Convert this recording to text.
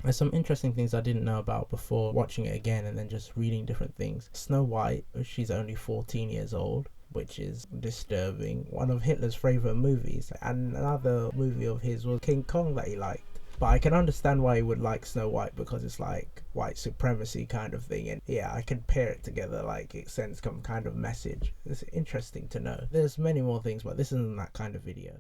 There's some interesting things I didn't know about before watching it again and then just reading different things. Snow White, she's only 14 years old, which is disturbing. One of Hitler's favourite movies, and another movie of his was King Kong that he liked. But I can understand why he would like Snow White, because it's like white supremacy kind of thing, and yeah, I can pair it together, like it sends some kind of message. It's interesting to know. There's many more things, but this isn't that kind of video.